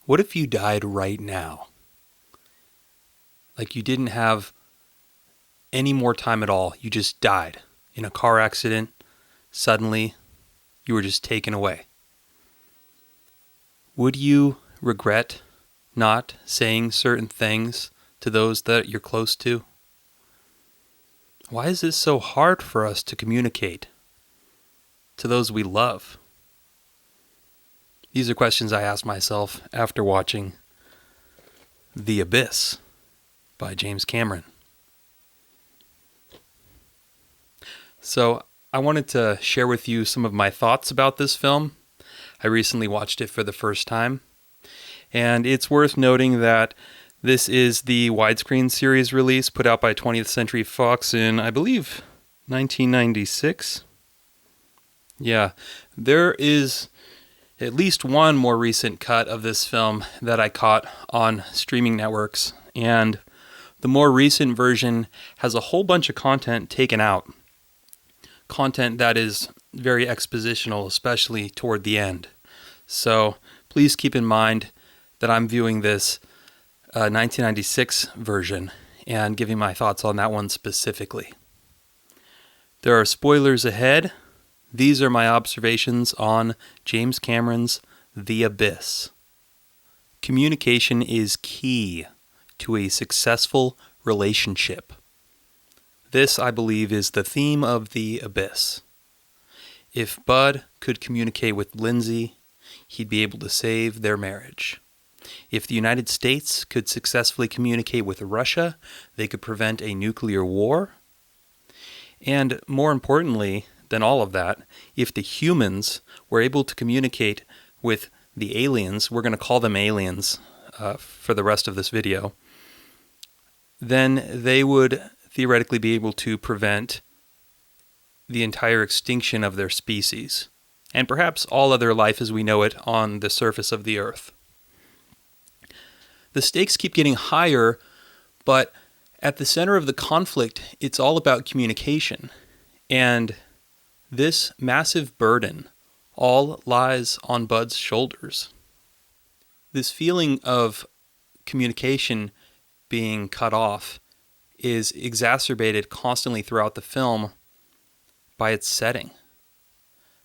What if you died right now? Like you didn't have any more time at all. You just died in a car accident. Suddenly, you were just taken away. Would you regret not saying certain things to those that you're close to? Why is it so hard for us to communicate to those we love? These are questions I asked myself after watching The Abyss by James Cameron. So I wanted to share with you some of my thoughts about this film. I recently watched it for the first time, and it's worth noting that this is the widescreen series release put out by 20th Century Fox in, I believe, 1996. Yeah, there is at least one more recent cut of this film that I caught on streaming networks, and the more recent version has a whole bunch of content taken out. Content that is very expositional, especially toward the end. So please keep in mind that I'm viewing this 1996 version and giving my thoughts on that one specifically. There are spoilers ahead. These are my observations on James Cameron's The Abyss. Communication is key to a successful relationship. This, I believe, is the theme of The Abyss. If Bud could communicate with Lindsay, he'd be able to save their marriage. If the United States could successfully communicate with Russia, they could prevent a nuclear war. And more importantly than all of that, if the humans were able to communicate with the aliens, we're going to call them aliens for the rest of this video, then they would theoretically be able to prevent the entire extinction of their species, and perhaps all other life as we know it on the surface of the Earth. The stakes keep getting higher, but at the center of the conflict, it's all about communication. And this massive burden all lies on Bud's shoulders. This feeling of communication being cut off is exacerbated constantly throughout the film by its setting.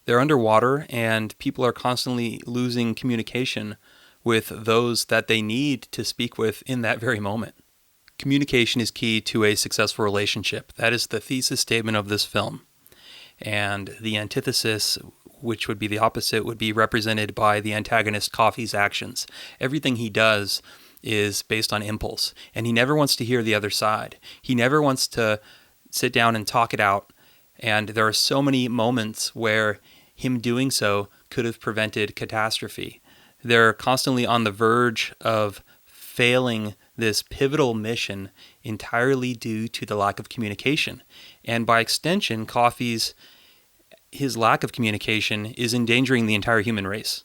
They're underwater, and people are constantly losing communication with those that they need to speak with in that very moment. Communication is key to a successful relationship. That is the thesis statement of this film. And the antithesis, which would be the opposite, would be represented by the antagonist Coffey's actions. Everything he does is based on impulse, and he never wants to hear the other side. He never wants to sit down and talk it out, and there are so many moments where him doing so could have prevented catastrophe. They're constantly on the verge of failing this pivotal mission entirely due to the lack of communication. And by extension, his lack of communication is endangering the entire human race.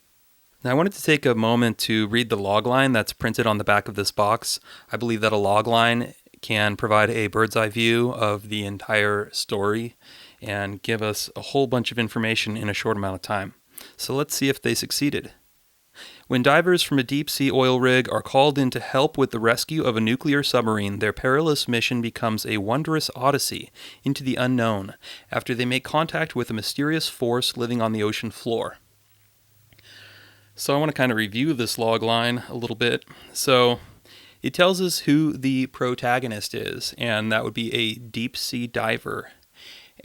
Now, I wanted to take a moment to read the logline that's printed on the back of this box. I believe that a logline can provide a bird's eye view of the entire story and give us a whole bunch of information in a short amount of time. So let's see if they succeeded. When divers from a deep-sea oil rig are called in to help with the rescue of a nuclear submarine, their perilous mission becomes a wondrous odyssey into the unknown after they make contact with a mysterious force living on the ocean floor. So I want to kind of review this log line a little bit. So it tells us who the protagonist is, and that would be a deep-sea diver.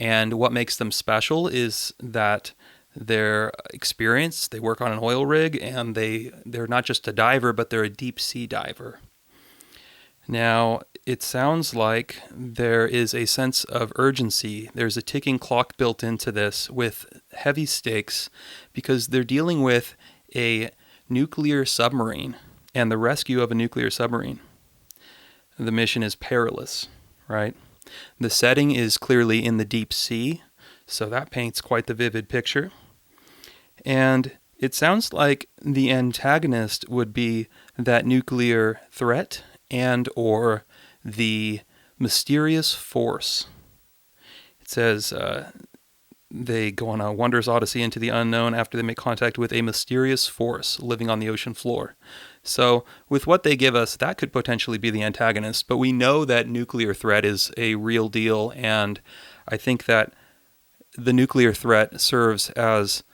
And what makes them special is that their experience, they work on an oil rig, and they're not just a diver, but they're a deep-sea diver. Now, it sounds like there is a sense of urgency. There's a ticking clock built into this with heavy stakes because they're dealing with a nuclear submarine and the rescue of a nuclear submarine. The mission is perilous, right? The setting is clearly in the deep sea, so that paints quite the vivid picture. And it sounds like the antagonist would be that nuclear threat and or the mysterious force. It says They go on a wondrous odyssey into the unknown after they make contact with a mysterious force living on the ocean floor. So, with what they give us, that could potentially be the antagonist, but we know that nuclear threat is a real deal, and I think that the nuclear threat serves as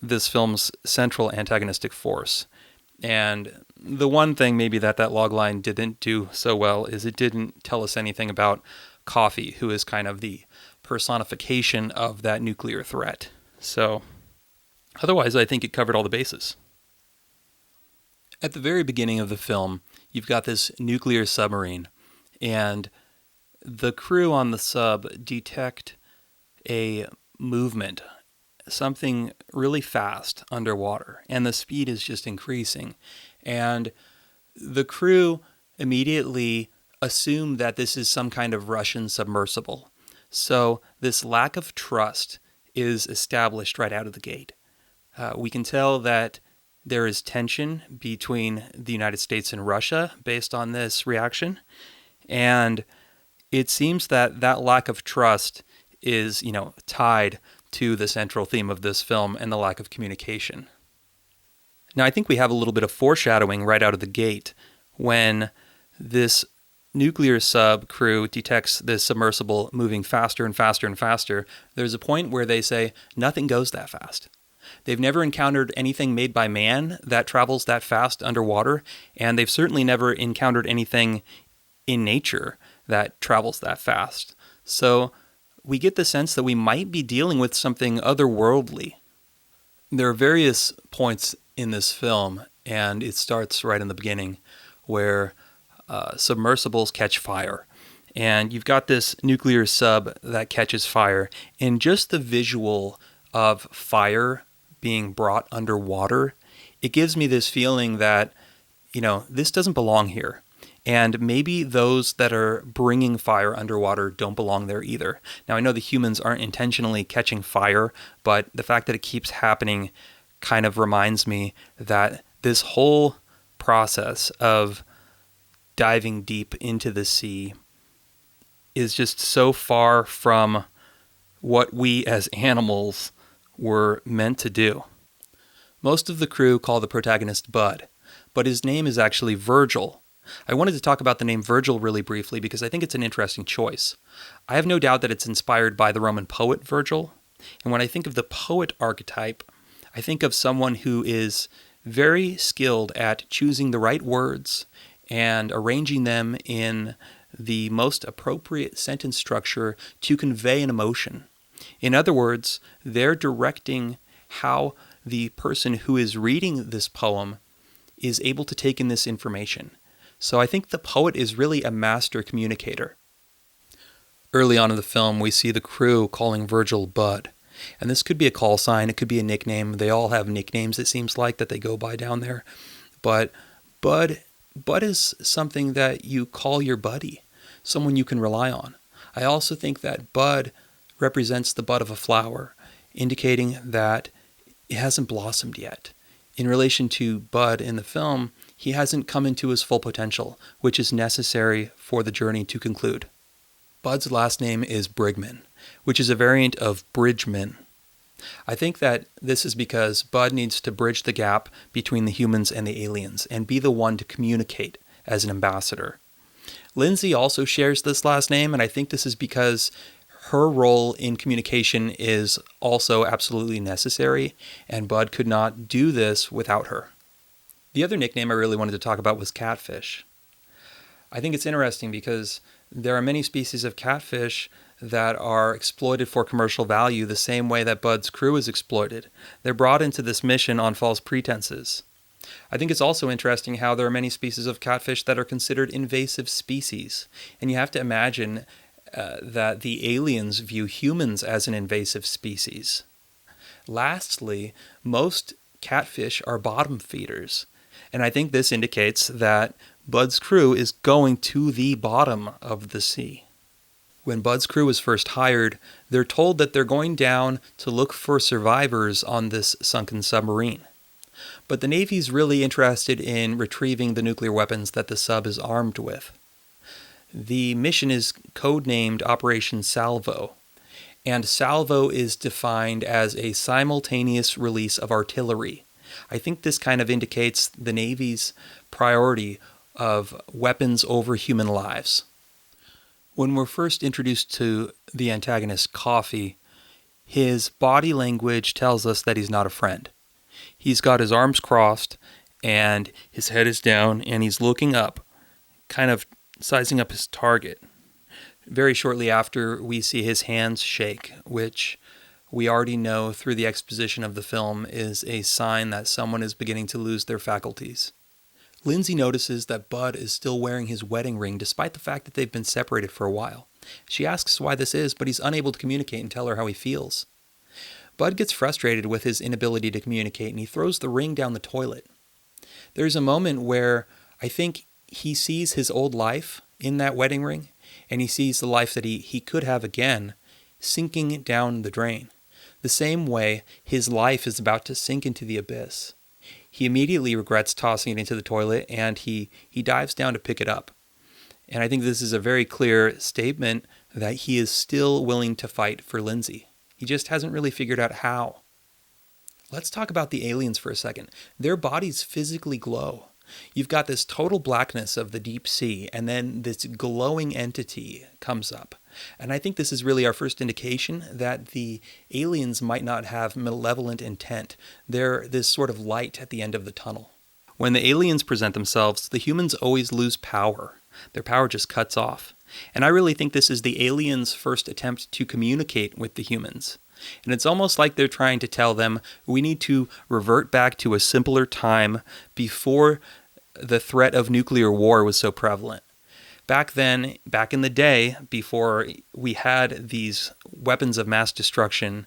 this film's central antagonistic force. And the one thing maybe that logline didn't do so well is it didn't tell us anything about Coffee, who is kind of the personification of that nuclear threat. So, otherwise, I think it covered all the bases. At the very beginning of the film, you've got this nuclear submarine, and the crew on the sub detect a movement, something really fast underwater, and the speed is just increasing. And the crew immediately assume that this is some kind of Russian submersible. So this lack of trust is established right out of the gate. We can tell that there is tension between the United States and Russia based on this reaction. And it seems that lack of trust is, tied to the central theme of this film and the lack of communication. Now, I think we have a little bit of foreshadowing right out of the gate when this nuclear sub crew detects this submersible moving faster and faster and faster. There's a point where they say, nothing goes that fast. They've never encountered anything made by man that travels that fast underwater, and they've certainly never encountered anything in nature that travels that fast. So we get the sense that we might be dealing with something otherworldly. There are various points in this film, and it starts right in the beginning where submersibles catch fire. And you've got this nuclear sub that catches fire, and just the visual of fire being brought underwater, it gives me this feeling that, this doesn't belong here. And maybe those that are bringing fire underwater don't belong there either. Now, I know the humans aren't intentionally catching fire, but the fact that it keeps happening kind of reminds me that this whole process of diving deep into the sea is just so far from what we as animals were meant to do. Most of the crew call the protagonist Bud, but his name is actually Virgil. I wanted to talk about the name Virgil really briefly because I think it's an interesting choice. I have no doubt that it's inspired by the Roman poet Virgil, and when I think of the poet archetype, I think of someone who is very skilled at choosing the right words and arranging them in the most appropriate sentence structure to convey an emotion. In other words, they're directing how the person who is reading this poem is able to take in this information. So I think the poet is really a master communicator. Early on in the film, we see the crew calling Virgil Bud. And this could be a call sign, it could be a nickname. They all have nicknames, it seems like, that they go by down there. But Bud is something that you call your buddy, someone you can rely on. I also think that Bud represents the bud of a flower, indicating that it hasn't blossomed yet. In relation to Bud in the film, he hasn't come into his full potential, which is necessary for the journey to conclude. Bud's last name is Brigman, which is a variant of Bridgman. I think that this is because Bud needs to bridge the gap between the humans and the aliens and be the one to communicate as an ambassador. Lindsay also shares this last name, and I think this is because her role in communication is also absolutely necessary, and Bud could not do this without her. The other nickname I really wanted to talk about was catfish. I think it's interesting because there are many species of catfish that are exploited for commercial value the same way that Bud's crew is exploited. They're brought into this mission on false pretenses. I think it's also interesting how there are many species of catfish that are considered invasive species. And you have to imagine that the aliens view humans as an invasive species. Lastly, most catfish are bottom feeders. And I think this indicates that Bud's crew is going to the bottom of the sea. When Bud's crew is first hired, they're told that they're going down to look for survivors on this sunken submarine. But the Navy's really interested in retrieving the nuclear weapons that the sub is armed with. The mission is codenamed Operation Salvo, And salvo is defined as a simultaneous release of artillery. I think this kind of indicates the Navy's priority of weapons over human lives. When we're first introduced to the antagonist, Coffee, his body language tells us that he's not a friend. He's got his arms crossed and his head is down and he's looking up, kind of sizing up his target. Very shortly after, we see his hands shake, which we already know through the exposition of the film is a sign that someone is beginning to lose their faculties. Lindsay notices that Bud is still wearing his wedding ring despite the fact that they've been separated for a while. She asks why this is, but he's unable to communicate and tell her how he feels. Bud gets frustrated with his inability to communicate and he throws the ring down the toilet. There's a moment where I think he sees his old life in that wedding ring, and he sees the life that he could have again sinking down the drain. The same way his life is about to sink into the abyss. He immediately regrets tossing it into the toilet, and he dives down to pick it up. And I think this is a very clear statement that he is still willing to fight for Lindsay. He just hasn't really figured out how. Let's talk about the aliens for a second. Their bodies physically glow. You've got this total blackness of the deep sea, and then this glowing entity comes up. And I think this is really our first indication that the aliens might not have malevolent intent. They're this sort of light at the end of the tunnel. When the aliens present themselves, the humans always lose power. Their power just cuts off. And I really think this is the aliens' first attempt to communicate with the humans. And it's almost like they're trying to tell them, we need to revert back to a simpler time before the threat of nuclear war was so prevalent. Back then, back in the day, before we had these weapons of mass destruction,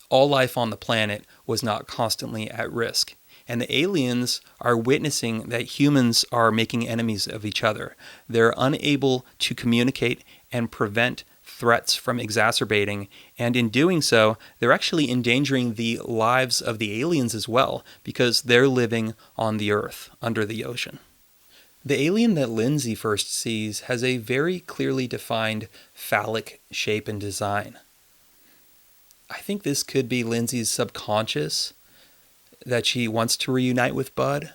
all life on the planet was not constantly at risk. And the aliens are witnessing that humans are making enemies of each other. They're unable to communicate and prevent threats from exacerbating, and in doing so, they're actually endangering the lives of the aliens as well, because they're living on the Earth, under the ocean. The alien that Lindsay first sees has a very clearly defined phallic shape and design. I think this could be Lindsay's subconscious, that she wants to reunite with Bud.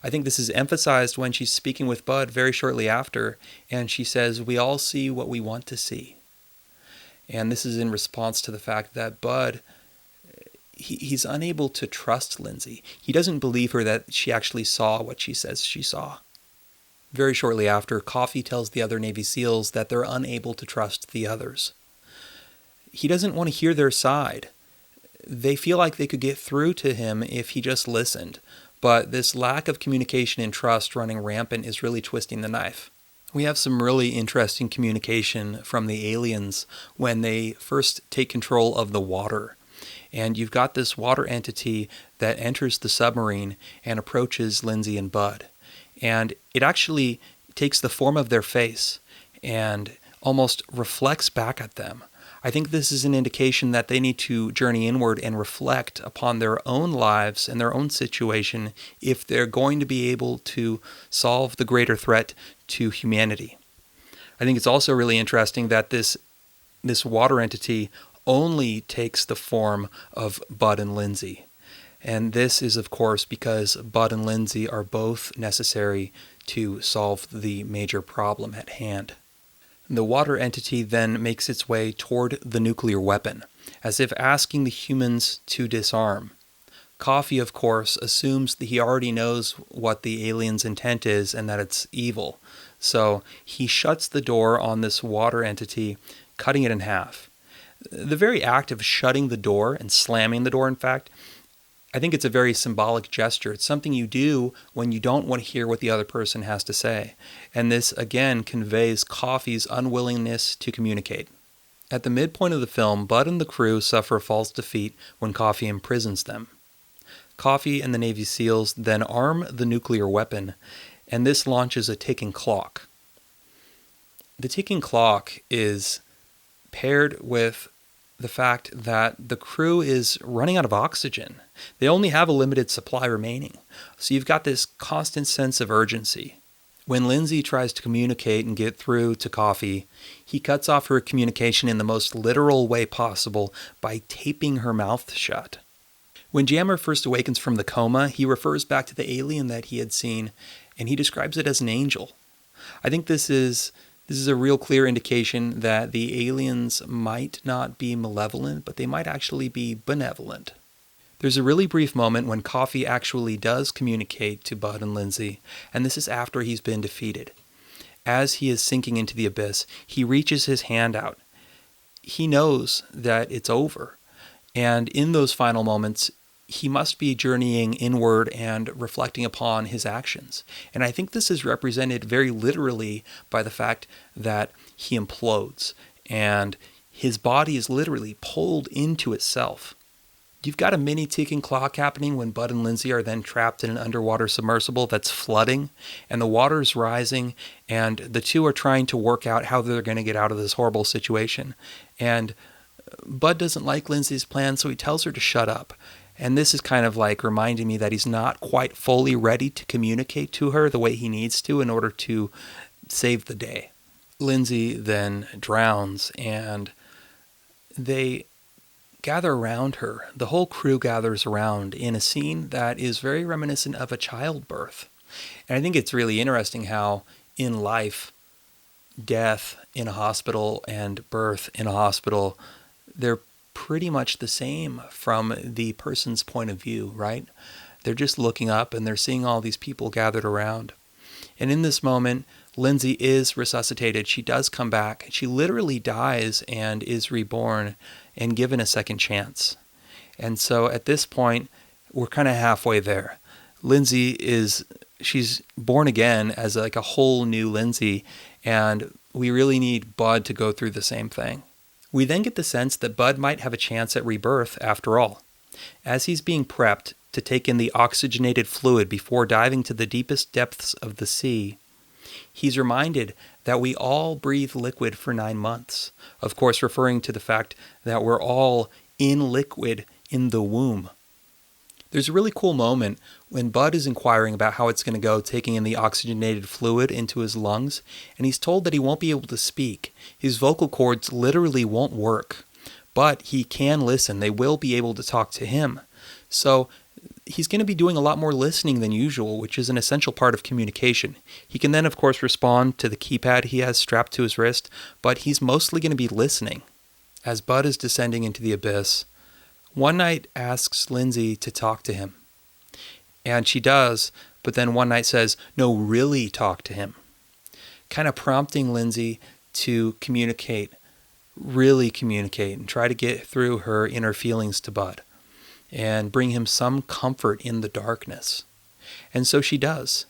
I think this is emphasized when she's speaking with Bud very shortly after, and she says, "We all see what we want to see." And this is in response to the fact that Bud, he's unable to trust Lindsay. He doesn't believe her that she actually saw what she says she saw. Very shortly after, Coffee tells the other Navy SEALs that they're unable to trust the others. He doesn't want to hear their side. They feel like they could get through to him if he just listened. But this lack of communication and trust running rampant is really twisting the knife. We have some really interesting communication from the aliens when they first take control of the water. And you've got this water entity that enters the submarine and approaches Lindsay and Bud. And it actually takes the form of their face and almost reflects back at them. I think this is an indication that they need to journey inward and reflect upon their own lives and their own situation if they're going to be able to solve the greater threat to humanity. I think it's also really interesting that this water entity only takes the form of Bud and Lindsay. And this is, of course, because Bud and Lindsay are both necessary to solve the major problem at hand. The water entity then makes its way toward the nuclear weapon, as if asking the humans to disarm. Coffee, of course, assumes that he already knows what the alien's intent is and that it's evil. So he shuts the door on this water entity, cutting it in half. The very act of shutting the door and slamming the door, in fact, I think it's a very symbolic gesture. It's something you do when you don't want to hear what the other person has to say. And this, again, conveys Coffee's unwillingness to communicate. At the midpoint of the film, Bud and the crew suffer a false defeat when Coffee imprisons them. Coffee and the Navy SEALs then arm the nuclear weapon, and this launches a ticking clock. The ticking clock is paired with the fact that the crew is running out of oxygen. They only have a limited supply remaining. So you've got this constant sense of urgency. When Lindsay tries to communicate and get through to Coffee, he cuts off her communication in the most literal way possible by taping her mouth shut. When Jammer first awakens from the coma, he refers back to the alien that he had seen, and he describes it as an angel. I think this is a real clear indication that the aliens might not be malevolent, but they might actually be benevolent. There's a really brief moment when Coffee actually does communicate to Bud and Lindsay, and this is after he's been defeated. As he is sinking into the abyss, he reaches his hand out. He knows that it's over, and in those final moments, he must be journeying inward and reflecting upon his actions. And I think this is represented very literally by the fact that he implodes, and his body is literally pulled into itself. You've got a mini ticking clock happening when Bud and Lindsay are then trapped in an underwater submersible that's flooding, and the water's rising, and the two are trying to work out how they're going to get out of this horrible situation. And Bud doesn't like Lindsay's plan, so he tells her to shut up. And this is kind of like reminding me that he's not quite fully ready to communicate to her the way he needs to in order to save the day. Lindsay then drowns, and they gather around her. The whole crew gathers around in a scene that is very reminiscent of a childbirth. And I think it's really interesting how in life, death in a hospital and birth in a hospital, they're pretty much the same from the person's point of view, right? They're just looking up and they're seeing all these people gathered around. And in this moment, Lindsay is resuscitated. She does come back. She literally dies and is reborn and given a second chance. And so at this point, we're kind of halfway there. Lindsay she's born again as like a whole new Lindsay, and we really need Bud to go through the same thing. We then get the sense that Bud might have a chance at rebirth after all. As he's being prepped to take in the oxygenated fluid before diving to the deepest depths of the sea, he's reminded that we all breathe liquid for 9 months, of course referring to the fact that we're all in liquid in the womb. There's a really cool moment when Bud is inquiring about how it's going to go taking in the oxygenated fluid into his lungs, and he's told that he won't be able to speak. His vocal cords literally won't work, but he can listen. They will be able to talk to him. So he's going to be doing a lot more listening than usual, which is an essential part of communication. He can then, of course, respond to the keypad he has strapped to his wrist, but he's mostly going to be listening. As Bud is descending into the abyss, One Night asks Lindsay to talk to him. And she does, but then One Night says, no, really talk to him. Kind of prompting Lindsay to really communicate, and try to get through her inner feelings to Bud and bring him some comfort in the darkness. And so she does.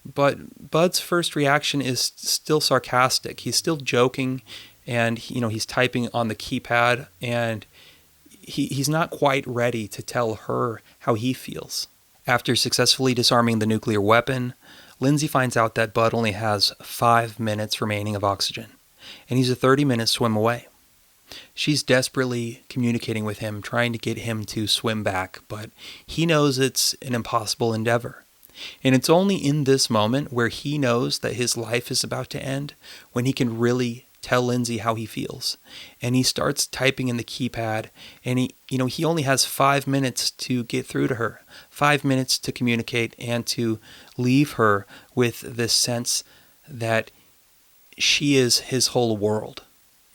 But Bud's first reaction is still sarcastic. He's still joking, and he's typing on the keypad, and he's not quite ready to tell her how he feels. After successfully disarming the nuclear weapon, Lindsay finds out that Bud only has 5 minutes remaining of oxygen, and he's a 30-minute swim away. She's desperately communicating with him, trying to get him to swim back, but he knows it's an impossible endeavor. And it's only in this moment where he knows that his life is about to end when he can really tell Lindsay how he feels. And he starts typing in the keypad, and he only has 5 minutes to get through to her, 5 minutes to communicate and to leave her with this sense that she is his whole world.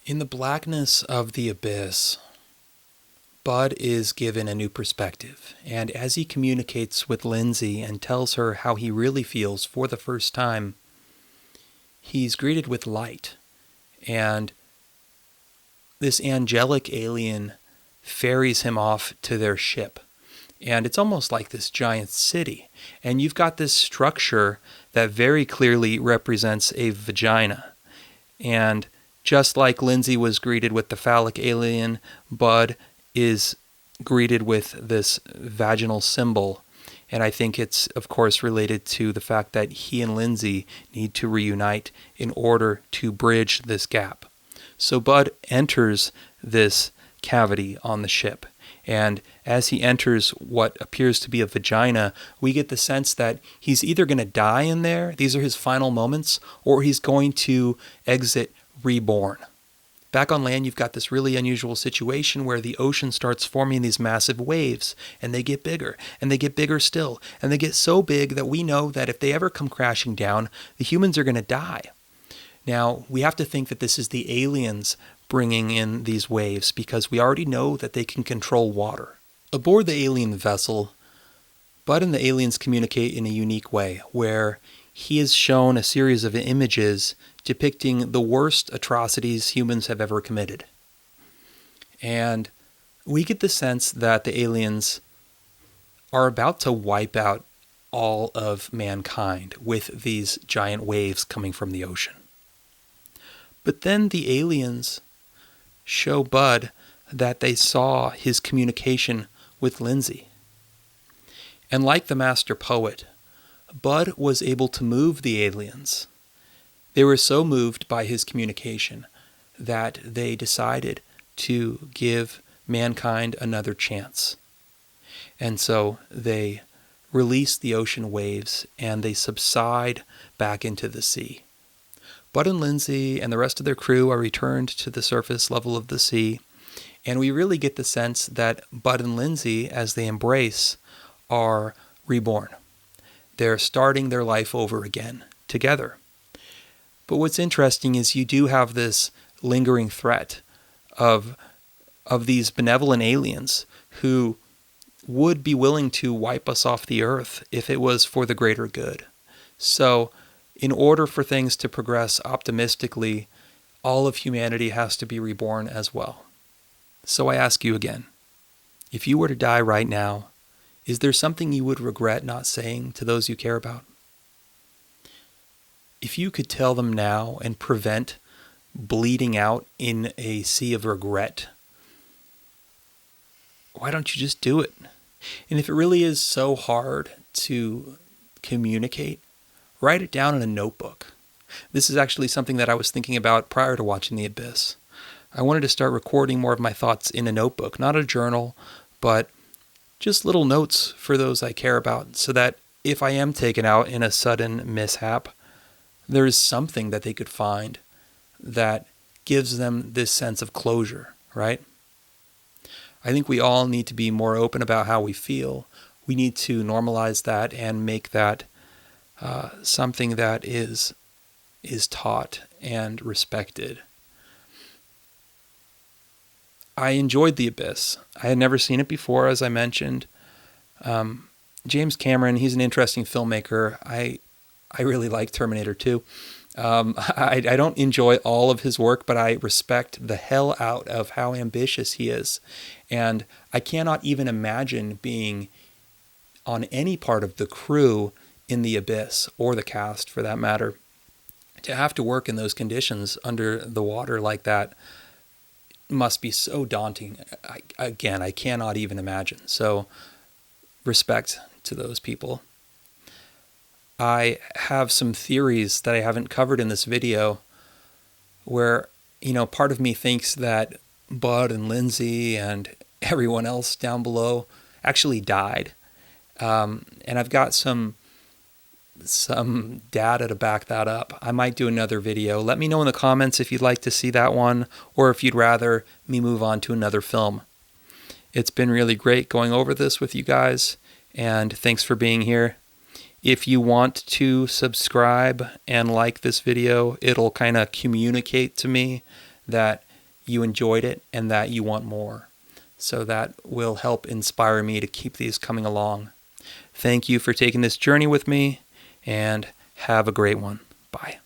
In the blackness of the abyss, Bud is given a new perspective, and as he communicates with Lindsay and tells her how he really feels for the first time, he's greeted with light, and this angelic alien ferries him off to their ship. And it's almost like this giant city, and you've got this structure that very clearly represents a vagina. And just like Lindsay was greeted with the phallic alien, Bud is greeted with this vaginal symbol. And I think it's, of course, related to the fact that he and Lindsay need to reunite in order to bridge this gap. So Bud enters this cavity on the ship, And as he enters what appears to be a vagina, we get the sense that he's either going to die in there, these are his final moments, or he's going to exit reborn. Back on land, you've got this really unusual situation where the ocean starts forming these massive waves, and they get bigger, and they get bigger still, and they get so big that we know that if they ever come crashing down, the humans are going to die. Now, we have to think that this is the aliens bringing in these waves because we already know that they can control water. Aboard the alien vessel, Bud and the aliens communicate in a unique way where he is shown a series of images depicting the worst atrocities humans have ever committed. And we get the sense that the aliens are about to wipe out all of mankind with these giant waves coming from the ocean. But then the aliens show Bud that they saw his communication with Lindsay. And like the master poet, Bud was able to move the aliens. They were so moved by his communication that they decided to give mankind another chance. And so they release the ocean waves and they subside back into the sea. Bud and Lindsay and the rest of their crew are returned to the surface level of the sea, and we really get the sense that Bud and Lindsay, as they embrace, are reborn. They're starting their life over again, together. But what's interesting is you do have this lingering threat of these benevolent aliens who would be willing to wipe us off the earth if it was for the greater good. So, in order for things to progress optimistically, all of humanity has to be reborn as well. So I ask you again, if you were to die right now, is there something you would regret not saying to those you care about? If you could tell them now and prevent bleeding out in a sea of regret, why don't you just do it? And if it really is so hard to communicate, write it down in a notebook. This is actually something that I was thinking about prior to watching The Abyss. I wanted to start recording more of my thoughts in a notebook, not a journal, but just little notes for those I care about, so that if I am taken out in a sudden mishap, there is something that they could find that gives them this sense of closure, right? I think we all need to be more open about how we feel. We need to normalize that and make that something that is taught and respected. I enjoyed The Abyss. I had never seen it before, as I mentioned. James Cameron, he's an interesting filmmaker. I really like Terminator 2. I don't enjoy all of his work, but I respect the hell out of how ambitious he is. And I cannot even imagine being on any part of the crew in The Abyss, or the cast for that matter. To have to work in those conditions under the water like that must be so daunting. I cannot even imagine. So respect to those people. I have some theories that I haven't covered in this video where, part of me thinks that Bud and Lindsay and everyone else down below actually died. And I've got some data to back that up. I might do another video. Let me know in the comments if you'd like to see that one, or if you'd rather me move on to another film. It's been really great going over this with you guys, and thanks for being here. If you want to subscribe and like this video, it'll kind of communicate to me that you enjoyed it and that you want more. So that will help inspire me to keep these coming along. Thank you for taking this journey with me, and have a great one. Bye.